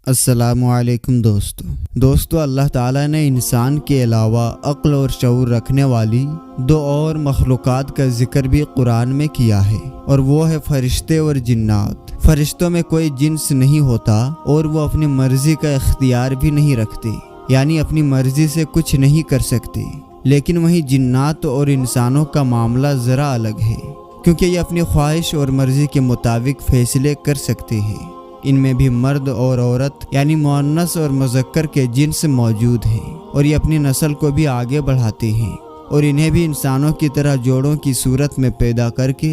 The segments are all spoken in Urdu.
السلام علیکم دوستو اللہ تعالیٰ نے انسان کے علاوہ عقل اور شعور رکھنے والی دو اور مخلوقات کا ذکر بھی قرآن میں کیا ہے، اور وہ ہے فرشتے اور جنات۔ فرشتوں میں کوئی جنس نہیں ہوتا اور وہ اپنی مرضی کا اختیار بھی نہیں رکھتے، یعنی اپنی مرضی سے کچھ نہیں کر سکتے۔ لیکن وہیں جنات اور انسانوں کا معاملہ ذرا الگ ہے، کیونکہ یہ اپنی خواہش اور مرضی کے مطابق فیصلے کر سکتے ہیں۔ ان میں بھی مرد اور عورت یعنی مؤنث اور مذکر کے جنس موجود ہیں، اور یہ اپنی نسل کو بھی آگے بڑھاتے ہیں، اور انہیں بھی انسانوں کی طرح جوڑوں کی صورت میں پیدا کر کے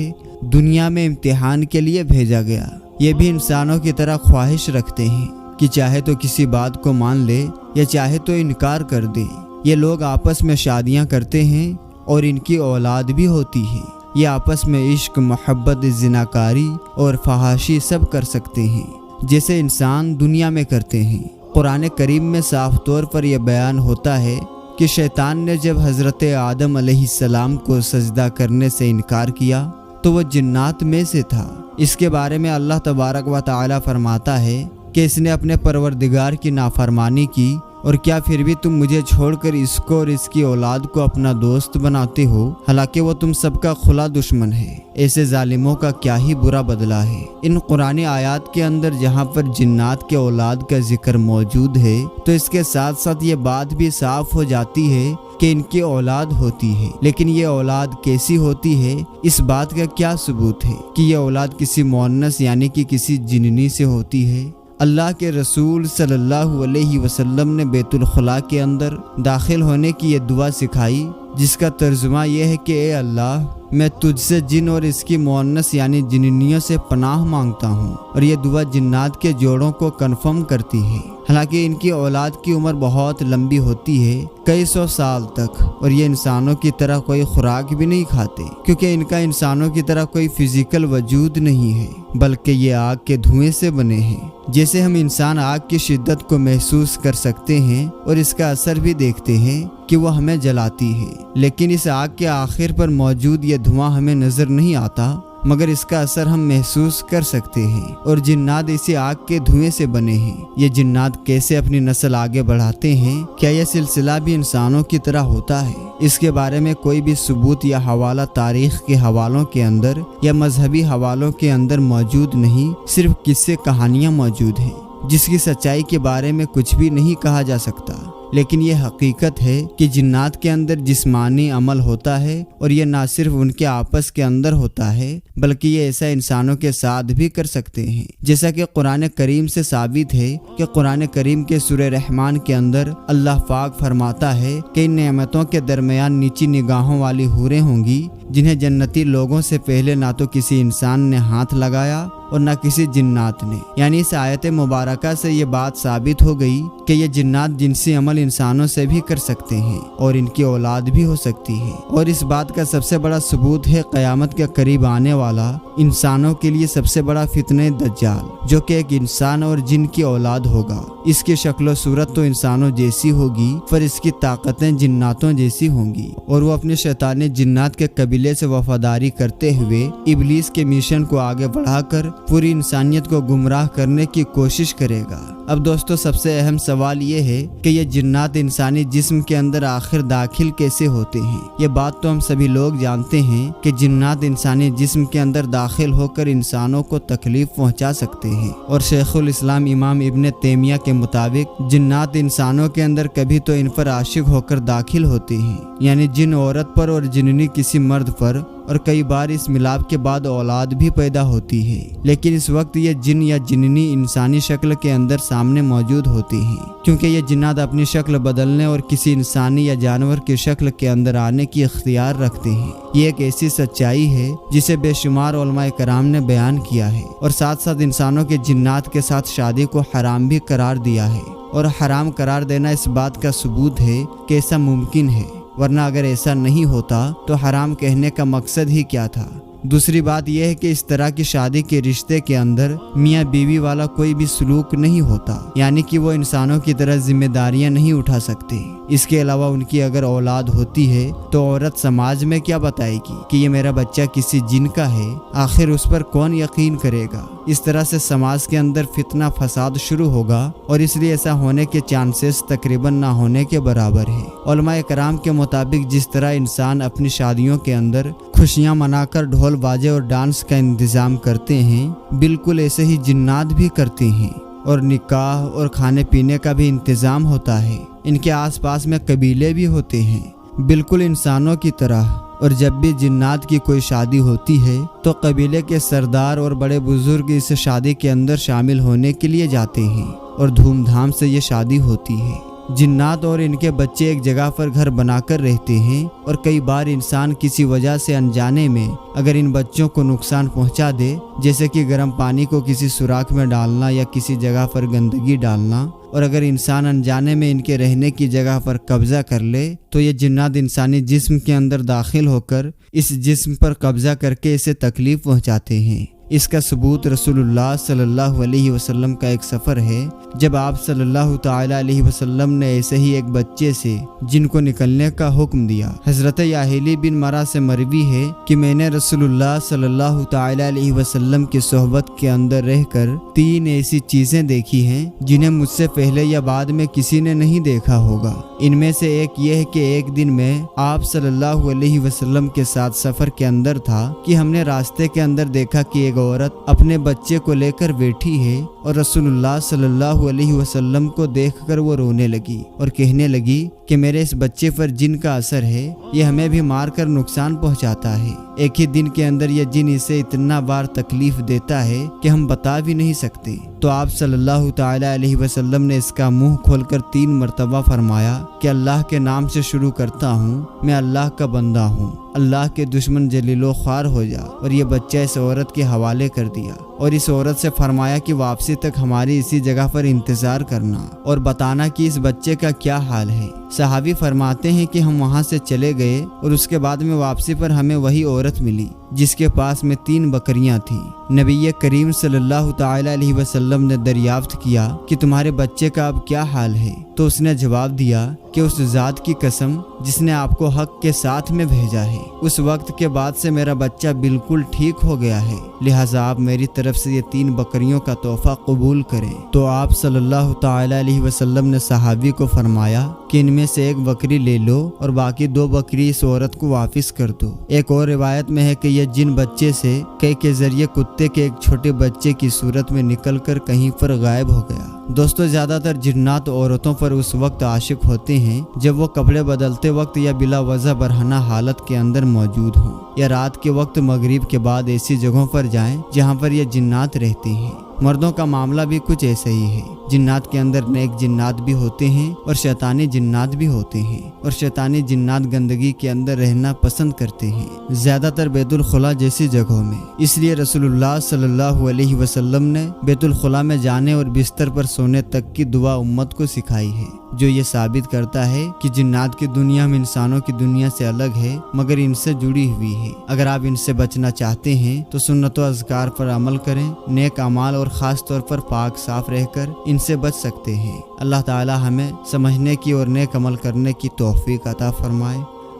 دنیا میں امتحان کے لیے بھیجا گیا۔ یہ بھی انسانوں کی طرح خواہش رکھتے ہیں کہ چاہے تو کسی بات کو مان لے یا چاہے تو انکار کر دے۔ یہ لوگ آپس میں شادیاں کرتے ہیں اور ان کی اولاد بھی ہوتی ہے۔ یہ آپس میں عشق، محبت، زناکاری اور فحاشی سب کر سکتے ہیں، جیسے انسان دنیا میں کرتے ہیں۔ قرآن کریم میں صاف طور پر یہ بیان ہوتا ہے کہ شیطان نے جب حضرت آدم علیہ السلام کو سجدہ کرنے سے انکار کیا تو وہ جنات میں سے تھا۔ اس کے بارے میں اللہ تبارک و تعالی فرماتا ہے کہ اس نے اپنے پروردگار کی نافرمانی کی، اور کیا پھر بھی تم مجھے چھوڑ کر اس کو اور اس کی اولاد کو اپنا دوست بناتے ہو، حالانکہ وہ تم سب کا کھلا دشمن ہے۔ ایسے ظالموں کا کیا ہی برا بدلہ ہے۔ ان قرآنی آیات کے اندر جہاں پر جنات کے اولاد کا ذکر موجود ہے تو اس کے ساتھ ساتھ یہ بات بھی صاف ہو جاتی ہے کہ ان کی اولاد ہوتی ہے، لیکن یہ اولاد کیسی ہوتی ہے، اس بات کا کیا ثبوت ہے کہ یہ اولاد کسی مؤنث یعنی کہ کسی جننی سے ہوتی ہے؟ اللہ کے رسول صلی اللہ علیہ وسلم نے بیت الخلاء کے اندر داخل ہونے کی یہ دعا سکھائی، جس کا ترجمہ یہ ہے کہ اے اللہ، میں تجھ سے جن اور اس کی مؤنث یعنی جننیوں سے پناہ مانگتا ہوں۔ اور یہ دعا جنات کے جوڑوں کو کنفرم کرتی ہے، حالانکہ ان کی اولاد کی عمر بہت لمبی ہوتی ہے، کئی سو سال تک، اور یہ انسانوں کی طرح کوئی خوراک بھی نہیں کھاتے، کیونکہ ان کا انسانوں کی طرح کوئی فزیکل وجود نہیں ہے، بلکہ یہ آگ کے دھوئیں سے بنے ہیں۔ جیسے ہم انسان آگ کی شدت کو محسوس کر سکتے ہیں اور اس کا اثر بھی دیکھتے ہیں کہ وہ ہمیں جلاتی ہے، لیکن اس آگ کے آخر پر موجود یہ دھواں ہمیں نظر نہیں آتا، مگر اس کا اثر ہم محسوس کر سکتے ہیں۔ اور جنات اسی آگ کے دھوئیں سے بنے ہیں۔ یہ جنات کیسے اپنی نسل آگے بڑھاتے ہیں؟ کیا یہ سلسلہ بھی انسانوں کی طرح ہوتا ہے؟ اس کے بارے میں کوئی بھی ثبوت یا حوالہ تاریخ کے حوالوں کے اندر یا مذہبی حوالوں کے اندر موجود نہیں، صرف قصے کہانیاں موجود ہیں، جس کی سچائی کے بارے میں کچھ بھی نہیں کہا جا سکتا۔ لیکن یہ حقیقت ہے کہ جنات کے اندر جسمانی عمل ہوتا ہے، اور یہ نہ صرف ان کے آپس کے اندر ہوتا ہے بلکہ یہ ایسا انسانوں کے ساتھ بھی کر سکتے ہیں، جیسا کہ قرآن کریم سے ثابت ہے کہ قرآن کریم کے سورہ رحمان کے اندر اللہ پاک فرماتا ہے کہ ان نعمتوں کے درمیان نیچی نگاہوں والی حوریں ہوں گی، جنہیں جنتی لوگوں سے پہلے نہ تو کسی انسان نے ہاتھ لگایا اور نہ کسی جنات نے۔ یعنی اس آیت مبارکہ سے یہ بات ثابت ہو گئی کہ یہ جنات جنسی عمل انسانوں سے بھی کر سکتے ہیں اور ان کی اولاد بھی ہو سکتی ہے۔ اور اس بات کا سب سے بڑا ثبوت ہے قیامت کے قریب آنے والا انسانوں کے لیے سب سے بڑا فتنہ دجال، جو کہ ایک انسان اور جن کی اولاد ہوگا۔ اس کی شکل و صورت تو انسانوں جیسی ہوگی، پر اس کی طاقتیں جناتوں جیسی ہوں گی، اور وہ اپنے شیطانی جنات کے قبیلے سے وفاداری کرتے ہوئے ابلیس کے مشن کو آگے بڑھا کر پوری انسانیت کو گمراہ کرنے کی کوشش کرے گا۔ اب دوستو، سب سے اہم سوال یہ ہے کہ یہ جنات انسانی جسم کے اندر آخر داخل کیسے ہوتے ہیں؟ یہ بات تو ہم سبھی لوگ جانتے ہیں کہ جنات انسانی جسم کے اندر داخل ہو کر انسانوں کو تکلیف پہنچا سکتے ہیں، اور شیخ الاسلام امام ابن تیمیہ کے مطابق جنات انسانوں کے اندر کبھی تو ان پر عاشق ہو کر داخل ہوتے ہیں، یعنی جن عورت پر اور جننی کسی مرد پر، اور کئی بار اس ملاپ کے بعد اولاد بھی پیدا ہوتی ہے، لیکن اس وقت یہ جن یا جننی انسانی شکل کے اندر سامنے موجود ہوتی ہیں، کیونکہ یہ جنات اپنی شکل بدلنے اور کسی انسانی یا جانور کی شکل کے اندر آنے کی اختیار رکھتے ہیں۔ یہ ایک ایسی سچائی ہے جسے بے شمار علماء کرام نے بیان کیا ہے، اور ساتھ ساتھ انسانوں کے جنات کے ساتھ شادی کو حرام بھی قرار دیا ہے، اور حرام قرار دینا اس بات کا ثبوت ہے کہ ایسا ممکن ہے، ورنہ اگر ایسا نہیں ہوتا تو حرام کہنے کا مقصد ہی کیا تھا؟ دوسری بات یہ ہے کہ اس طرح کی شادی کے رشتے کے اندر میاں بیوی والا کوئی بھی سلوک نہیں ہوتا، یعنی کہ وہ انسانوں کی طرح ذمہ داریاں نہیں اٹھا سکتے۔ اس کے علاوہ ان کی اگر اولاد ہوتی ہے تو عورت سماج میں کیا بتائے گی کہ یہ میرا بچہ کسی جن کا ہے؟ آخر اس پر کون یقین کرے گا؟ اس طرح سے سماج کے اندر فتنہ فساد شروع ہوگا اور اس لیے ایسا ہونے کے چانسز تقریباً نہ ہونے کے برابر ہے۔ علماء کرام کے مطابق جس طرح انسان اپنی شادیوں کے اندر خوشیاں منا کر ڈھول باجے اور ڈانس کا انتظام کرتے ہیں، بالکل ایسے ہی جنات بھی کرتے ہیں، اور نکاح اور کھانے پینے کا بھی انتظام ہوتا ہے۔ ان کے آس پاس میں قبیلے بھی ہوتے ہیں بالکل انسانوں کی طرح، اور جب بھی جنات کی کوئی شادی ہوتی ہے تو قبیلے کے سردار اور بڑے بزرگ اس شادی کے اندر شامل ہونے کے لیے جاتے ہیں اور دھوم دھام سے یہ شادی ہوتی ہے۔ جنات اور ان کے بچے ایک جگہ پر گھر بنا کر رہتے ہیں، اور کئی بار انسان کسی وجہ سے انجانے میں اگر ان بچوں کو نقصان پہنچا دے، جیسے کہ گرم پانی کو کسی سوراخ میں ڈالنا یا کسی جگہ پر گندگی ڈالنا، اور اگر انسان انجانے میں ان کے رہنے کی جگہ پر قبضہ کر لے تو یہ جنات انسانی جسم کے اندر داخل ہو کر اس جسم پر قبضہ کر کے اسے تکلیف پہنچاتے ہیں۔ اس کا ثبوت رسول اللہ صلی اللہ علیہ وسلم کا ایک سفر ہے، جب آپ صلی اللہ تعالی علیہ وسلم نے ایسے ہی ایک بچے سے جن کو نکلنے کا حکم دیا۔ حضرت یاہیلی بن مرہ سے مروی ہے کہ میں نے رسول اللہ صلی اللہ تعالی علیہ وسلم کی صحبت کے اندر رہ کر 3 ایسی چیزیں دیکھی ہیں جنہیں مجھ سے پہلے یا بعد میں کسی نے نہیں دیکھا ہوگا۔ ان میں سے ایک یہ ہے کہ ایک دن میں آپ صلی اللہ علیہ وسلم کے ساتھ سفر کے اندر تھا کہ ہم نے راستے کے اندر دیکھا کہ ایک عورت اپنے بچے کو لے کر بیٹھی ہے، اور رسول اللہ صلی اللہ علیہ وسلم کو دیکھ کر وہ رونے لگی اور کہنے لگی کہ میرے اس بچے پر جن کا اثر ہے، یہ ہمیں بھی مار کر نقصان پہنچاتا ہے۔ ایک ہی دن کے اندر یہ جن اسے اتنا بار تکلیف دیتا ہے کہ ہم بتا بھی نہیں سکتے۔ تو آپ صلی اللہ تعالی علیہ وسلم نے اس کا منہ کھول کر 3 مرتبہ فرمایا کہ اللہ کے نام سے شروع کرتا ہوں، میں اللہ کا بندہ ہوں، اللہ کے دشمن جلیل و خوار ہو جا، اور یہ بچہ اس عورت کے حوالے کر دیا، اور اس عورت سے فرمایا کہ واپسی تک ہماری اسی جگہ پر انتظار کرنا اور بتانا کہ اس بچے کا کیا حال ہے۔ صحابی فرماتے ہیں کہ ہم وہاں سے چلے گئے، اور اس کے بعد میں واپسی پر ہمیں وہی عورت ملی جس کے پاس میں 3 بکریاں تھیں۔ نبی کریم صلی اللہ تعالی علیہ وسلم نے دریافت کیا کہ تمہارے بچے کا اب کیا حال ہے؟ تو اس نے جواب دیا کہ اس ذات کی قسم جس نے آپ کو حق کے ساتھ میں بھیجا ہے، اس وقت کے بعد سے میرا بچہ بالکل ٹھیک ہو گیا ہے، لہٰذا آپ میری طرف سے یہ 3 بکریوں کا تحفہ قبول کریں۔ تو آپ صلی اللہ تعالی علیہ وسلم نے صحابی کو فرمایا کہ ان میں سے 1 بکری لے لو اور باقی 2 بکری اس عورت کو واپس کر دو۔ ایک اور روایت میں ہے کہ یہ جن بچے سے کئی کے ذریعے کتے کے ایک چھوٹے بچے کی صورت میں نکل کر کہیں پر غائب ہو گیا۔ دوستو، زیادہ تر جنات عورتوں پر اس وقت عاشق ہوتے ہیں جب وہ کپڑے بدلتے وقت یا بلا وجہ برہنہ حالت کے اندر موجود ہوں، یا رات کے وقت مغرب کے بعد ایسی جگہوں پر جائیں جہاں پر یہ جنات رہتے ہیں۔ مردوں کا معاملہ بھی کچھ ایسا ہی ہے۔ جنات کے اندر نیک جنات بھی ہوتے ہیں اور شیطانی جنات بھی ہوتے ہیں، اور شیطانی جنات گندگی کے اندر رہنا پسند کرتے ہیں، زیادہ تر بیت الخلا جیسی جگہوں میں۔ اس لیے رسول اللہ صلی اللہ علیہ وسلم نے بیت الخلا میں جانے اور بستر پر سونے تک کی دعا امت کو سکھائی ہے، جو یہ ثابت کرتا ہے کہ جنات کی دنیا ہم انسانوں کی دنیا سے الگ ہے، مگر ان سے جڑی ہوئی ہے۔ اگر آپ ان سے بچنا چاہتے ہیں تو سنت و اذکار پر عمل کریں، نیک اعمال اور خاص طور پر پاک صاف رہ کر ان سے بچ سکتے ہیں۔ اللہ تعالی ہمیں سمجھنے کی اور نیک عمل کرنے کی توفیق عطا فرمائے،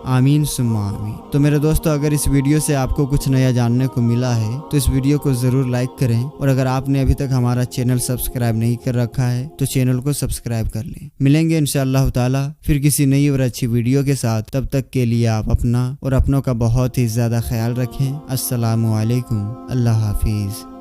آمین ثم آمین۔ تو میرے دوستو، اگر اس ویڈیو سے آپ کو کچھ نیا جاننے کو ملا ہے تو اس ویڈیو کو ضرور لائک کریں، اور اگر آپ نے ابھی تک ہمارا چینل سبسکرائب نہیں کر رکھا ہے تو چینل کو سبسکرائب کر لیں۔ ملیں گے انشاءاللہ تعالی پھر کسی نئی اور اچھی ویڈیو کے ساتھ۔ تب تک کے لیے آپ اپنا اور اپنوں کا بہت ہی زیادہ خیال رکھیں۔ السلام علیکم، اللہ حافظ۔